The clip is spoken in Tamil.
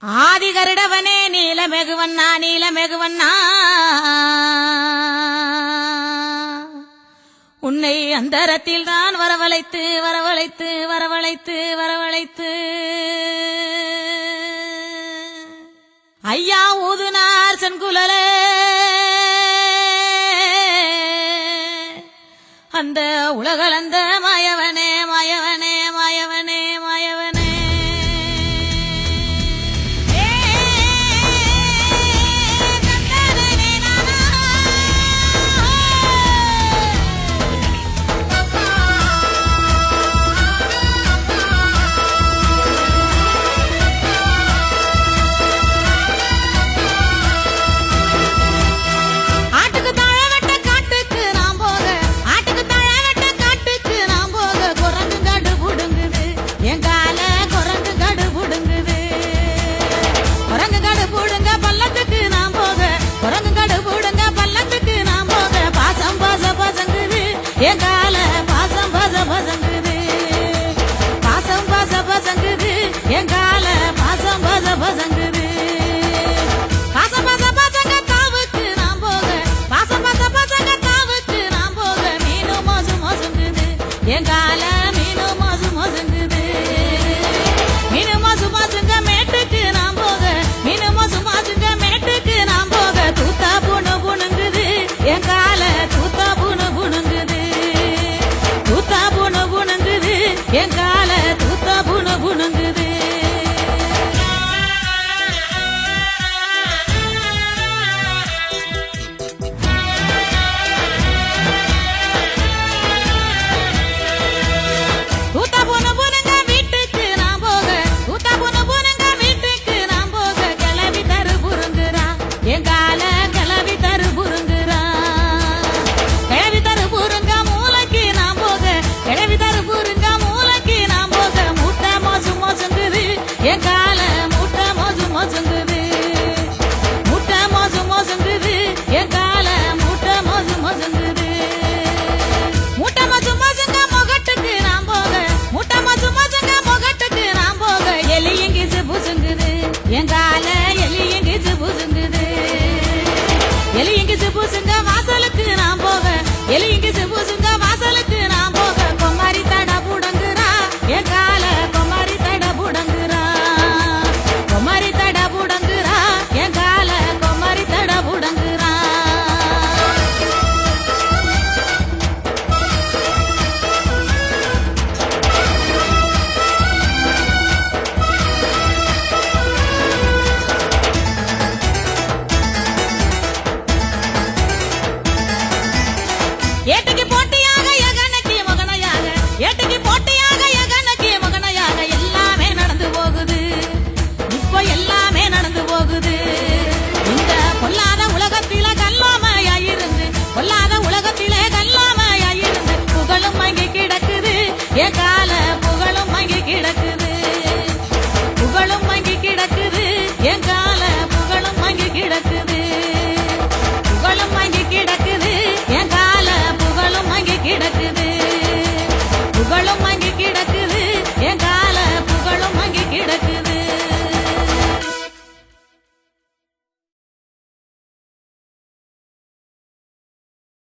ஆதிகருடவனே நீலமெகுவண்ணா நீலமெகுவண்ணா உன்னை அந்தரத்தில் தான் வரவழைத்து வரவழைத்து வரவழைத்து வரவழைத்து ஐயா ஊதுனார் செங்குழலே அந்த உலகளந்த மாயவனே மாயவனே மாயவனே மாயவனே எங்கால பாசம் பச பசங்குது பாசம் பச பசங்குது எங்கால பாசம் பச பசங்குது பாசம் பச பசங்க தாவுக்கு நாம் போக பாசம் பச பசங்க தாவுக்கு நாம் போக மீனு மோசு மோசுங்குது எங்கால மீனு மோசு மோசுங்குது மீனு மோசு மோசுங்க மேட்டுக்கு நாம் போக மீனு மோசு மோசுங்க மேட்டுக்கு நாம் போக தூத்தா புணு புணுங்குது எங்கால தூத்தா புணு புணுங்குது எங்கால தூத்தா புணு புணுங்குது தூத்தா புணு புணுங்க வீட்டுக்கு நான் போக தூத்தா புணு புணுங்க வீட்டுக்கு நான் போக கிளவி தரு புருங்குறா எங்கால கிளவி தரு புருங்குறா கிளவி தரு புருங்க மூளைக்கு நான் போக கிளவி தரு புருங்க எங்கால மூட்டை மோசு மோசுங்குது மூட்டை மோசு மோசுங்குது எங்கால மூட்டை மோசு மோசுங்குது மூட்டை மோசு மோசுங்க முகட்டுக்கு நாம் போக மூட்டை மோசு மோசுங்க முகட்டுக்கு நாம் போக எலி எங்கிச்சு புசுங்குது எங்கால எலி எங்கிச்சு புசுங்குது எலி எங்கிச்சு புசுங்க வாசலுக்கு நாம் போக எலி எங்கிச்சு புசுங்க